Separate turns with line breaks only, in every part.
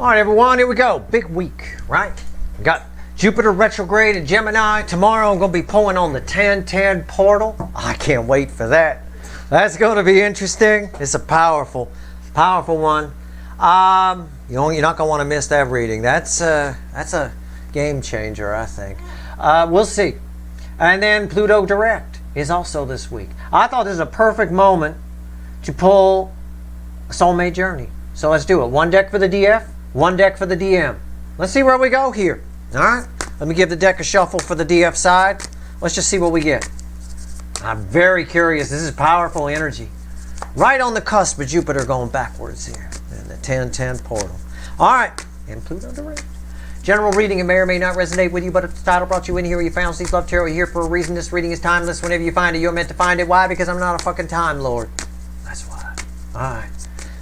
All right, everyone, here we go. Big week, right? We got Jupiter retrograde in Gemini. Tomorrow I'm going to be pulling on the 1010 portal. I can't wait for that. That's going to be interesting. It's a powerful one. You're not going to want to miss that reading. That's a game changer, I think. We'll see. And then Pluto direct is also this week. I thought this is a perfect moment to pull Soulmate Journey. So let's do it. One deck for the DF, one deck for the DM. Let's see where we go here. All right. Let me give the deck a shuffle for the DF side. Let's just see what we get. I'm very curious. This is powerful energy. Right on the cusp of Jupiter going backwards here in the 1010 portal. All right. And Pluto direct. General reading, it may or may not resonate with you, but if the title brought you in here, you found Seek Love Tarot, you're here for a reason. This reading is timeless. Whenever you find it, you're meant to find it. Why? Because I'm not a fucking time lord. That's why. All right.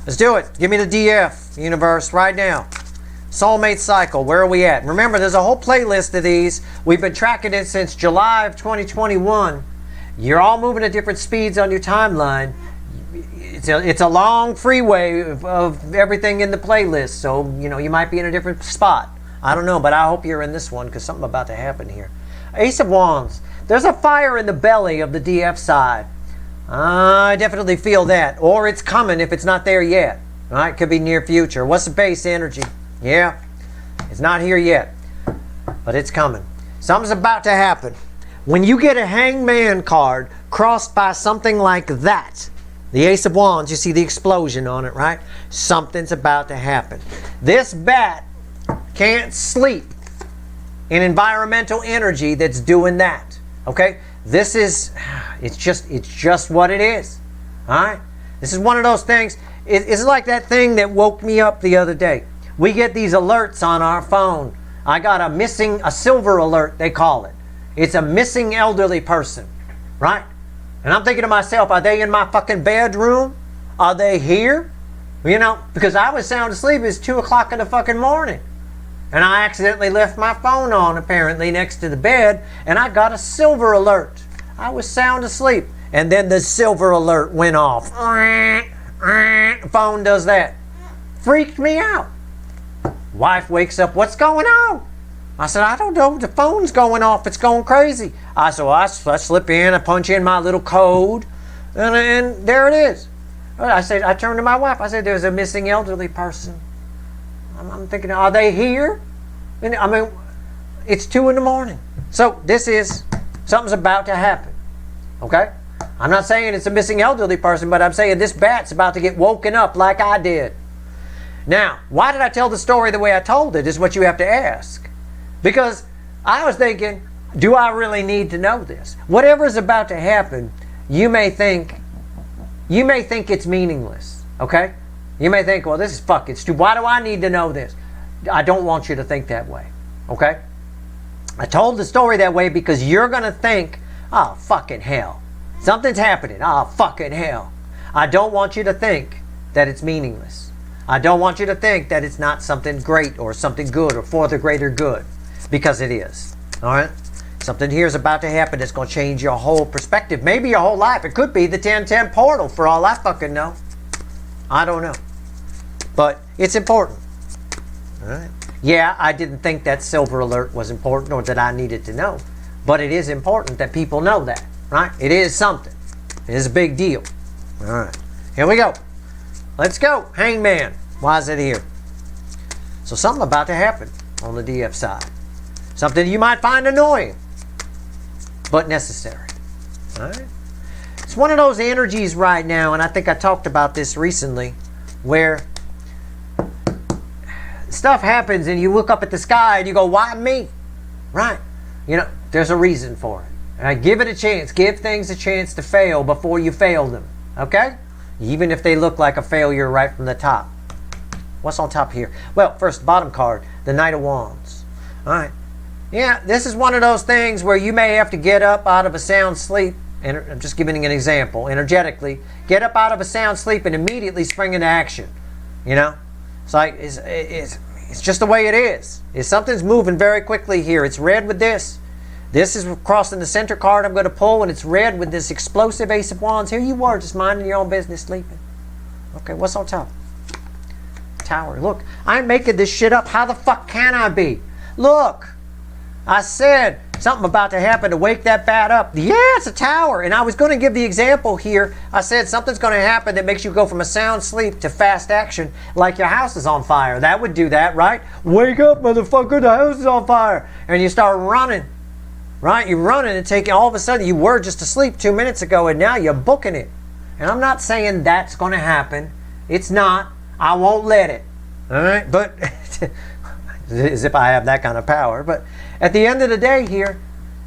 Let's do it. Give me the DF, universe, right now. Soulmate cycle, where are we at? Remember, there's a whole playlist of these. We've been tracking it since July of 2021. You're all moving at different speeds on your timeline. It's a long freeway of everything in the playlist, so you might be in a different spot. I don't know, but I hope you're in this one because something about to happen here. Ace of Wands. There's a fire in the belly of the DF side. I definitely feel that. Or it's coming if it's not there yet. All right, could be near future. What's the base energy? Yeah, it's not here yet, but it's coming. Something's about to happen. When you get a Hangman card crossed by something like that, the Ace of Wands, you see the explosion on it, right? Something's about to happen. This bat can't sleep in environmental energy that's doing that. Okay? This is, it's just what it is. All right? This is one of those things. It's like that thing that woke me up the other day. We get these alerts on our phone. I got a silver alert, they call it. It's a missing elderly person, right? And I'm thinking to myself, are they in my fucking bedroom? Are they here? Because I was sound asleep. It's 2 o'clock in the fucking morning. And I accidentally left my phone on, apparently, next to the bed, and I got a silver alert. I was sound asleep. And then the silver alert went off. Phone does that. Freaked me out. Wife wakes up, what's going on? I said, I don't know, the phone's going off, it's going crazy. I slip in, I punch in my little code, and there it is. I turned to my wife, I said, there's a missing elderly person. I'm thinking, are they here? And it's 2 in the morning. So something's about to happen, okay? I'm not saying it's a missing elderly person, but I'm saying this bat's about to get woken up like I did. Now, why did I tell the story the way I told it is what you have to ask. Because I was thinking, do I really need to know this? Whatever is about to happen, you may think it's meaningless, okay? You may think, well, this is fucking stupid. Why do I need to know this? I don't want you to think that way, okay? I told the story that way because you're going to think, oh, fucking hell. Something's happening. Oh, fucking hell. I don't want you to think that it's meaningless. I don't want you to think that it's not something great or something good or for the greater good. Because it is. All right? Something here is about to happen that's going to change your whole perspective. Maybe your whole life. It could be the 1010 portal for all I fucking know. I don't know. But it's important. All right? Yeah, I didn't think that silver alert was important or that I needed to know. But it is important that people know that. Right? It is something. It is a big deal. All right. Here we go. Let's go. Hangman. Why is it here? So something about to happen on the DF side. Something you might find annoying, but necessary. All right? It's one of those energies right now, and I think I talked about this recently, where stuff happens and you look up at the sky and you go, why me? Right? There's a reason for it. And give it a chance. Give things a chance to fail before you fail them. Okay? Even if they look like a failure right from the top. What's on top here? Well, first, bottom card, the Knight of Wands. All right. Yeah, this is one of those things where you may have to get up out of a sound sleep, and I'm just giving an example, energetically, get up out of a sound sleep and immediately spring into action. It's like, it's just the way it is. Something's moving very quickly here. It's red with this. This is crossing the center card I'm going to pull, and it's red with this explosive Ace of Wands. Here you were, just minding your own business, sleeping. Okay, what's on top? tower. Look, I'm making this shit up. How the fuck can I be? Look, I said something about to happen to wake that bat up. Yeah, it's a tower. And I was going to give the example here. I said something's going to happen that makes you go from a sound sleep to fast action, like your house is on fire. That would do that, right? Wake up, motherfucker, the house is on fire. And you start running, right? You're running and taking, all of a sudden you were just asleep 2 minutes ago and now you're booking it. And I'm not saying that's going to happen. It's not. I won't let it. All right? But as if I have that kind of power. But at the end of the day here,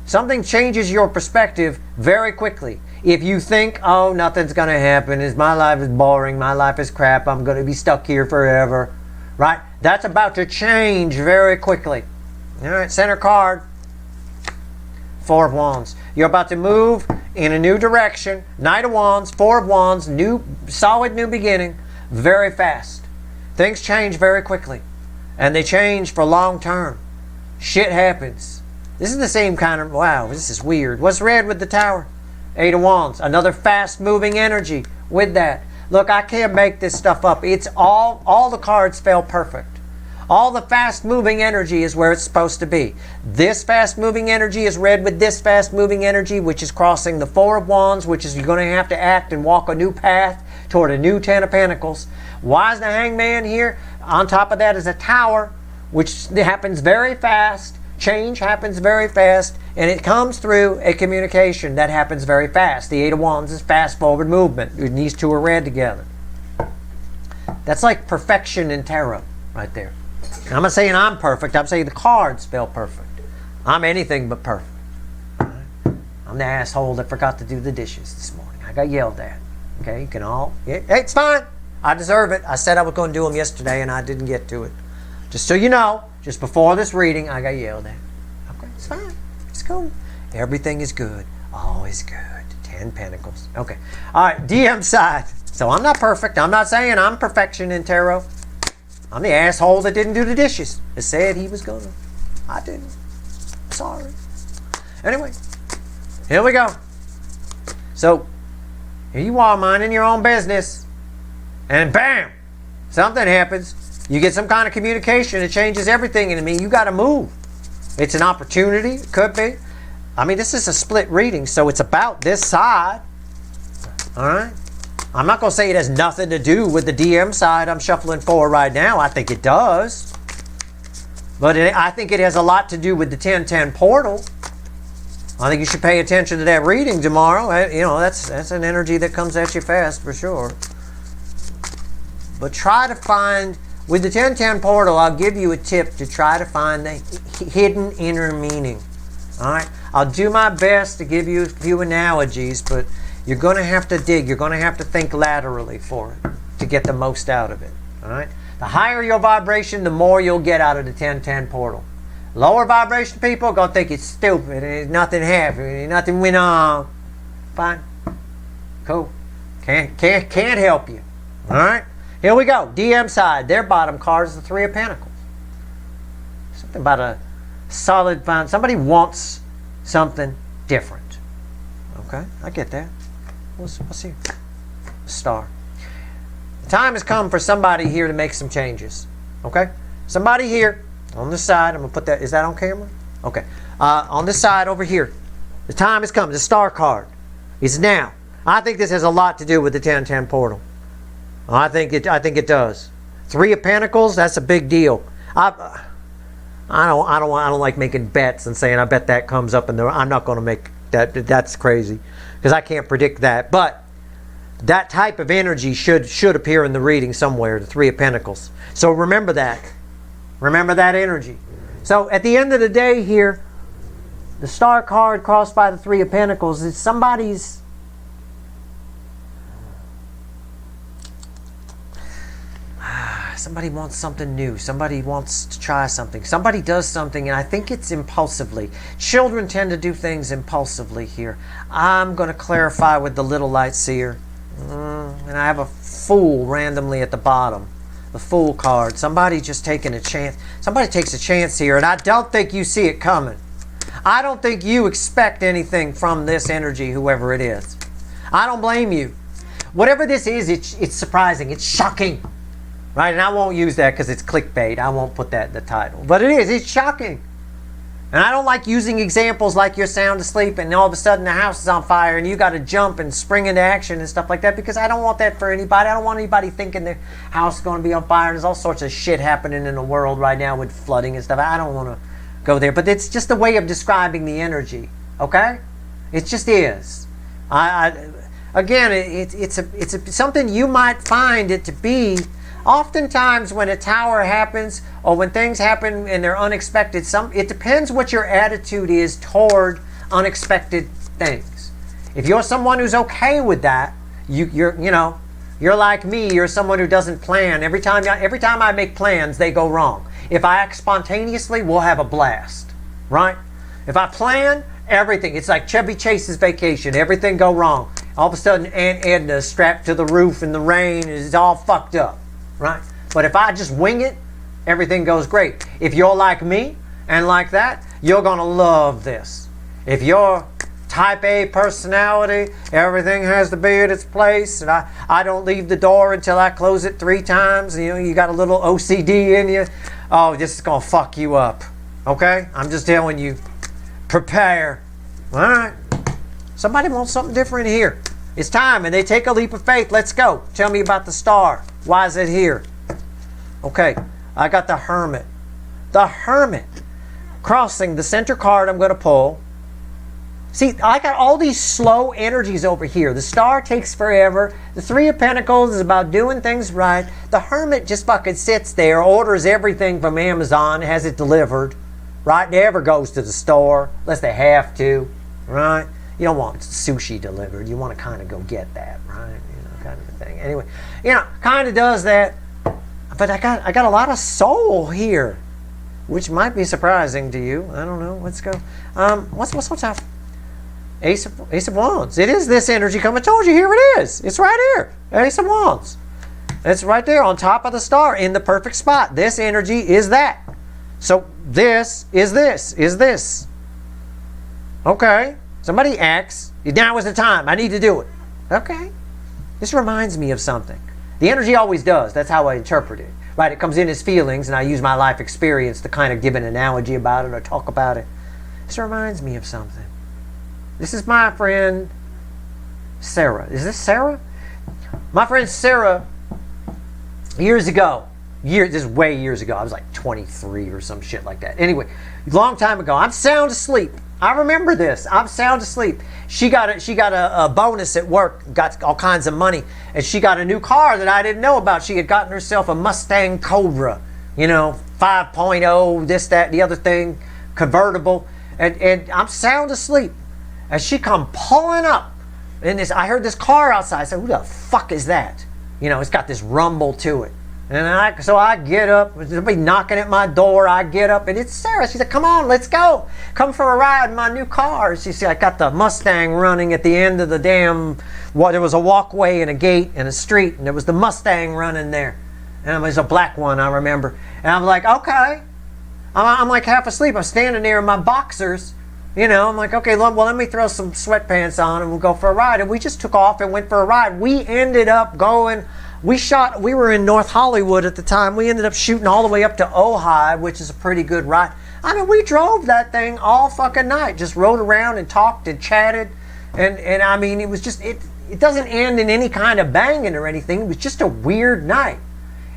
something changes your perspective very quickly. If you think, oh, nothing's going to happen, my life is boring, my life is crap, I'm going to be stuck here forever, right? That's about to change very quickly. All right, center card, Four of Wands. You're about to move in a new direction. Knight of Wands, Four of Wands, solid new beginning, very fast. Things change very quickly. And they change for long term. Shit happens. This is the same kind of, wow, this is weird. What's red with the tower? Eight of Wands. Another fast moving energy with that. Look, I can't make this stuff up. It's all the cards fell perfect. All the fast moving energy is where it's supposed to be. This fast moving energy is red with this fast moving energy, which is crossing the Four of Wands, which is you're going to have to act and walk a new path toward a new Ten of Pentacles. Why is the Hangman here? On top of that is a tower, which happens very fast. Change happens very fast, and it comes through a communication that happens very fast. The Eight of Wands is fast forward movement. These two are red together. That's like perfection in tarot right there. And I'm not saying I'm perfect. I'm saying the cards spell perfect. I'm anything but perfect. I'm the asshole that forgot to do the dishes this morning. I got yelled at. Okay, you can all... Hey, it's fine. I deserve it. I said I was going to do them yesterday, and I didn't get to it. Just so you know, just before this reading, I got yelled at. Okay, it's fine. It's cool. Everything is good. Always good. 10 Pentacles. Okay. All right, DM side. So I'm not perfect. I'm not saying I'm perfection in tarot. I'm the asshole that didn't do the dishes. That said he was going to. I didn't. Sorry. Anyway, here we go. So, here you are minding your own business. And bam! Something happens. You get some kind of communication. It changes everything. And I mean, you got to move. It's an opportunity. It could be. I mean, this is a split reading, so it's about this side. All right? I'm not going to say it has nothing to do with the DM side I'm shuffling for right now. I think it does. But I think it has a lot to do with the 1010 portal. I think you should pay attention to that reading tomorrow. You know, that's an energy that comes at you fast for sure. But try to find, with the 1010 portal, I'll give you a tip to try to find the hidden inner meaning. All right? I'll do my best to give you a few analogies, but you're going to have to dig. You're going to have to think laterally for it to get the most out of it. All right? The higher your vibration, the more you'll get out of the 1010 portal. Lower vibration people are going to think it's stupid and nothing happened, nothing went on. Fine. Cool. Can't help you. All right? Here we go. DM side. Their bottom card is the Three of Pentacles. Something about a solid bond. Somebody wants something different. Okay? I get that. What's here? Star. The time has come for somebody here to make some changes. Okay? Somebody here on this side. I'm going to put that. Is that on camera? Okay. On this side over here. The time has come. The star card is now. I think this has a lot to do with the 1010 portal. I think it does. Three of Pentacles, that's a big deal. I don't like making bets and saying I bet that comes up in there. I'm not going to make that. That's crazy because I can't predict that. But that type of energy should appear in the reading somewhere. The Three of Pentacles. So remember that. Remember that energy. So at the end of the day here, the star card crossed by the Three of Pentacles is somebody's. Somebody wants something new. Somebody wants to try something. Somebody does something, and I think it's impulsively. Children tend to do things impulsively here. I'm going to clarify with the little light seer. And I have a Fool randomly at the bottom. The Fool card. Somebody just taking a chance. Somebody takes a chance here, and I don't think you see it coming. I don't think you expect anything from this energy, whoever it is. I don't blame you. Whatever this is, it's surprising. It's shocking. right? And I won't use that because it's clickbait. I won't put that in the title. But it is. It's shocking. And I don't like using examples like you're sound asleep and all of a sudden the house is on fire and you got to jump and spring into action and stuff like that, because I don't want that for anybody. I don't want anybody thinking their house is going to be on fire. There's all sorts of shit happening in the world right now with flooding and stuff. I don't want to go there. But it's just a way of describing the energy, okay? It just is. Again, it's something you might find it to be. Oftentimes when a tower happens or when things happen and they're unexpected, it depends what your attitude is toward unexpected things. If you're someone who's okay with that, you're like me, you're someone who doesn't plan. Every time I make plans, they go wrong. If I act spontaneously, we'll have a blast, right? If I plan, everything, it's like Chevy Chase's Vacation, everything go wrong. All of a sudden Aunt Edna's strapped to the roof in the rain, is all fucked up. Right? But if I just wing it, everything goes great. If you're like me and like that, you're going to love this. If you're type A personality, everything has to be at its place, and I don't leave the door until I close it 3 times, you got a little OCD in you, oh, this is going to fuck you up. Okay? I'm just telling you, prepare. All right? Somebody wants something different here. It's time, and they take a leap of faith. Let's go. Tell me about the star. Why is it here? Okay, I got the Hermit. The Hermit. Crossing the center card I'm going to pull. See, I got all these slow energies over here. The Star takes forever. The Three of Pentacles is about doing things right. The Hermit just fucking sits there, orders everything from Amazon, has it delivered. Right? Never goes to the store, unless they have to. Right? You don't want sushi delivered. You want to kind of go get that, right? Kind of a thing. Anyway, kind of does that. But I got a lot of soul here, which might be surprising to you. I don't know. Let's go. What's up? Ace of Wands. It is this energy coming. I told you, here it is. It's right here. Ace of Wands. It's right there on top of the star in the perfect spot. This energy is that. So this is this. Okay. Somebody acts. Now is the time. I need to do it. Okay. This reminds me of something. The energy always does. That's how I interpret it. Right? It comes in as feelings, and I use my life experience to kind of give an analogy about it or talk about it. This reminds me of something. This is my friend Sarah. Is this Sarah? My friend Sarah, years ago, this is way years ago. I was like 23 or some shit like that. Anyway, long time ago. I'm sound asleep. I remember this. I'm sound asleep. She got a bonus at work, got all kinds of money, and she got a new car that I didn't know about. She had gotten herself a Mustang Cobra, 5.0, this, that, the other thing, convertible, and I'm sound asleep. And she come pulling up in this. I heard this car outside. I said, "Who the fuck is that?" It's got this rumble to it. And so I get up, somebody knocking at my door, I get up, and it's Sarah. She said, "Come on, let's go. Come for a ride in my new car." She said, "I got the Mustang running at the end of the damn, there was a walkway and a gate and a street, and there was the Mustang running there. And it was a black one, I remember." And I'm like, okay. I'm like half asleep. I'm standing there in my boxers. I'm like, okay, well, let me throw some sweatpants on and we'll go for a ride. And we just took off and went for a ride. We ended up going... We were in North Hollywood at the time. We ended up shooting all the way up to Ojai, which is a pretty good ride. I mean, we drove that thing all fucking night. Just rode around and talked and chatted. And I mean, it was just, it doesn't end in any kind of banging or anything. It was just a weird night.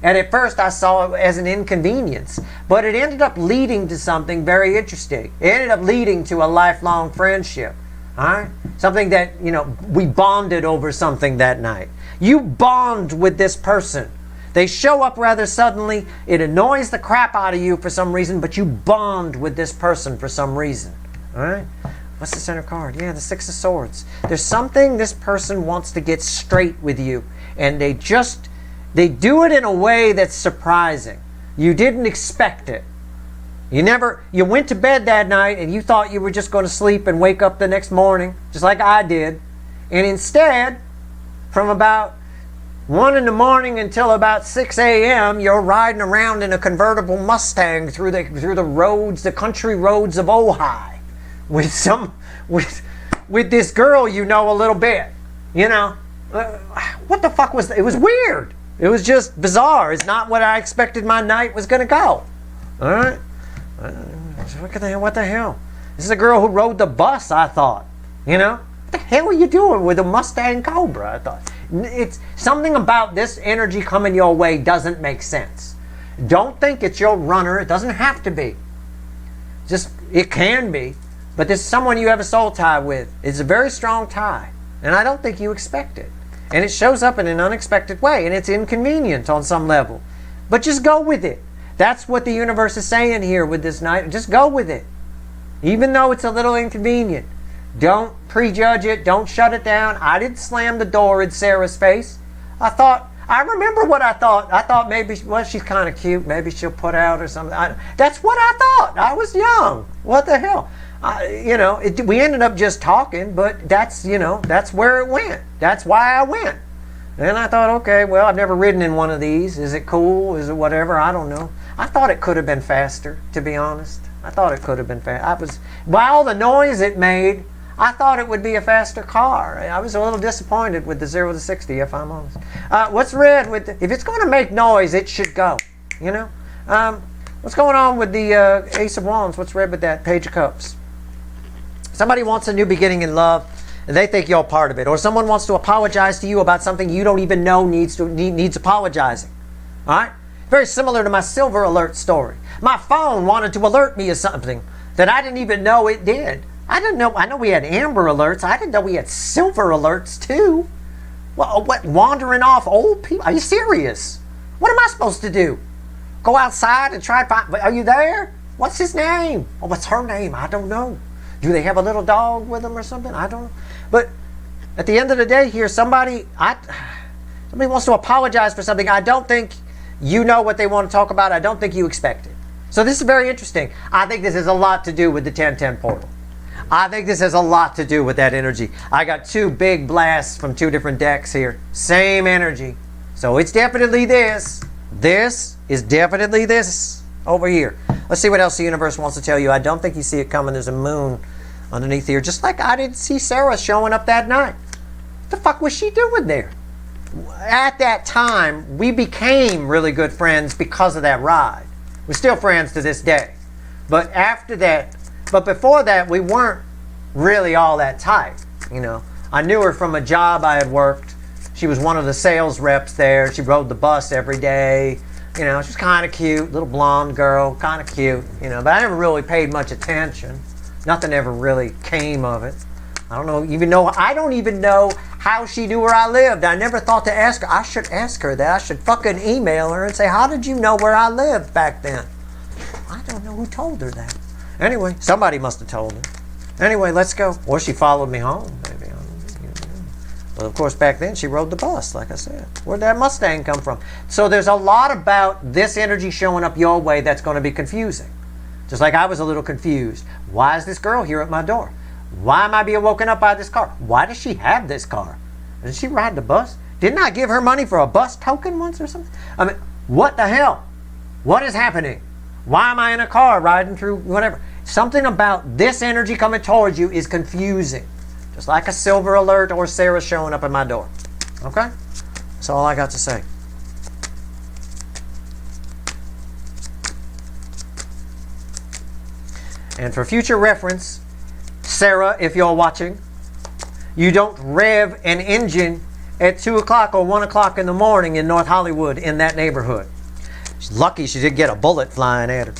And at first I saw it as an inconvenience. But it ended up leading to something very interesting. It ended up leading to a lifelong friendship. All right? Something that, we bonded over something that night. You bond with this person. They show up rather suddenly. It annoys the crap out of you for some reason, but you bond with this person for some reason. All right? What's the center card? Yeah, the Six of Swords. There's something this person wants to get straight with you, and they do it in a way that's surprising. You didn't expect it. You went to bed that night and you thought you were just going to sleep and wake up the next morning, just like I did. And instead, from about 1 in the morning until about 6 a.m., you're riding around in a convertible Mustang through the roads, the country roads of Ojai, with this girl a little bit. What the fuck was that? It was weird. It was just bizarre. It's not what I expected my night was going to go. All right? What the hell? This is a girl who rode the bus, I thought. You know? What the hell are you doing with a Mustang Cobra? I thought. It's something about this energy coming your way doesn't make sense. Don't think it's your runner. It doesn't have to be. Just, it can be. But there's someone you have a soul tie with. It's a very strong tie. And I don't think you expect it. And it shows up in an unexpected way. And it's inconvenient on some level. But just go with it. That's what the universe is saying here with this night. Just go with it. Even though it's a little inconvenient. Don't prejudge it. Don't shut it down. I didn't slam the door in Sarah's face. I remember what I thought. I thought maybe, well, she's kind of cute. Maybe she'll put out or something. That's what I thought. I was young. What the hell? We ended up just talking, but that's where it went. That's why I went. And I thought, okay, well, I've never ridden in one of these. Is it cool? Is it whatever? I don't know. I thought it could have been faster, to be honest. I thought it could have been fast. By all the noise it made, I thought it would be a faster car. I was a little disappointed with the 0 to 60, if I'm honest. What's red with if it's going to make noise, it should go. You know? What's going on with the Ace of Wands? What's red with that Page of Cups? Somebody wants a new beginning in love, and they think you're part of it. Or someone wants to apologize to you about something you don't even know needs apologizing. All right? Very similar to my silver alert story. My phone wanted to alert me of something that I didn't even know it did. I didn't know. I know we had amber alerts. I didn't know we had silver alerts too. What wandering off old people? Are you serious? What am I supposed to do? Go outside and try to find... Are you there? What's his name? Or what's her name? I don't know. Do they have a little dog with them or something? I don't know. But at the end of the day here, somebody wants to apologize for something. I don't think you know what they want to talk about. I don't think you expect it. So this is very interesting. I think this has a lot to do with the 1010 portal. I think this has a lot to do with that energy. I got two big blasts from two different decks here. Same energy. So it's definitely this. This is definitely this over here. Let's see what else the universe wants to tell you. I don't think you see it coming. There's a moon underneath here. Just like I didn't see Sarah showing up that night. What the fuck was she doing there? At that time, we became really good friends because of that ride. We're still friends to this day. But after that... But before that, we weren't really all that tight, you know. I knew her from a job I had worked. She was one of the sales reps there. She rode the bus every day. You know, she was kind of cute, little blonde girl, kind of cute, you know. But I never really paid much attention. Nothing ever really came of it. I don't even know how she knew where I lived. I never thought to ask her. I should ask her that. I should fucking email her and say, how did you know where I lived back then? I don't know who told her that. Anyway, somebody must have told her. Anyway, let's go. Or she followed me home, maybe. But of course, back then, she rode the bus, like I said. Where'd that Mustang come from? So there's a lot about this energy showing up your way that's going to be confusing. Just like I was a little confused. Why is this girl here at my door? Why am I being woken up by this car? Why does she have this car? Did she ride the bus? Didn't I give her money for a bus token once or something? I mean, what the hell? What is happening? Why am I in a car riding through whatever? Something about this energy coming towards you is confusing. Just like a silver alert or Sarah showing up at my door. Okay? That's all I got to say. And for future reference, Sarah, if you're watching, you don't rev an engine at 2 o'clock or 1 o'clock in the morning in North Hollywood in that neighborhood. She's lucky she didn't get a bullet flying at her.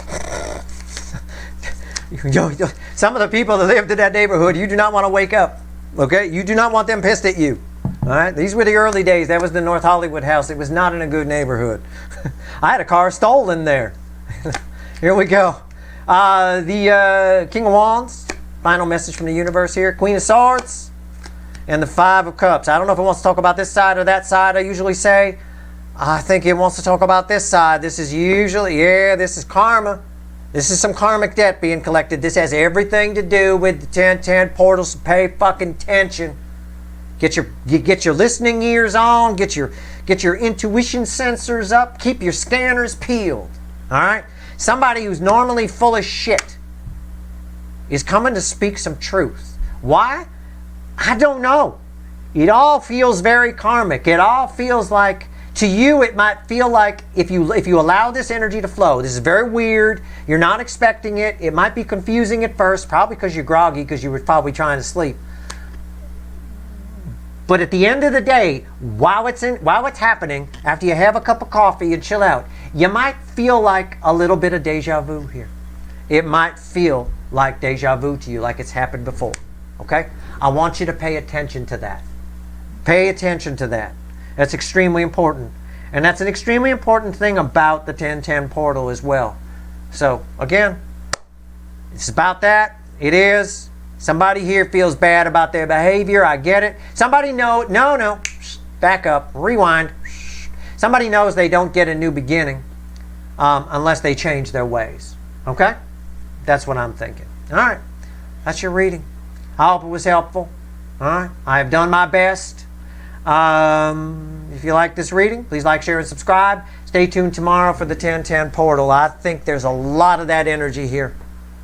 Some of the people that lived in that neighborhood, you do not want to wake up. Okay? You do not want them pissed at you. All right? These were the early days. That was the North Hollywood house. It was not in a good neighborhood. I had a car stolen there. Here we go. The King of Wands. Final message from the universe here. Queen of Swords. And the Five of Cups. I don't know if it wants to talk about this side or that side. I usually say, I think it wants to talk about this side. This is usually, this is karma. This is some karmic debt being collected. This has everything to do with the 1010 portals. So pay fucking attention. Get your listening ears on. Get your intuition sensors up. Keep your scanners peeled. All right? Somebody who's normally full of shit is coming to speak some truth. Why? I don't know. It all feels very karmic. It all feels like To you, it might feel like if you allow this energy to flow, this is very weird, you're not expecting it, it might be confusing at first, probably because you're groggy, because you were probably trying to sleep. But at the end of the day, while it's happening, after you have a cup of coffee and chill out, you might feel like a little bit of deja vu here. It might feel like deja vu to you, like it's happened before. Okay? I want you to pay attention to that. Pay attention to that. That's extremely important. And that's an extremely important thing about the 1010 portal as well. So, again, it's about that. It is. Somebody here feels bad about their behavior. I get it. Somebody no, back up, rewind. Somebody knows they don't get a new beginning unless they change their ways. Okay? That's what I'm thinking. All right. That's your reading. I hope it was helpful. All right. I have done my best. If you like this reading, please like, share, and subscribe. Stay tuned tomorrow for the 1010 portal. I think there's a lot of that energy here.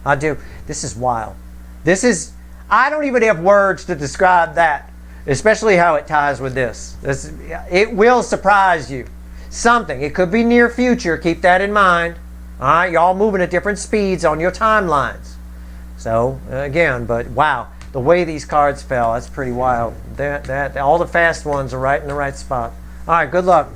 I do. This is wild. I don't even have words to describe that, especially how it ties with this. It will surprise you. Something. It could be near future. Keep that in mind. All right, y'all moving at different speeds on your timelines. So, again, but wow, the way these cards fell, that's pretty wild. All the fast ones are right in the right spot. All right, good luck.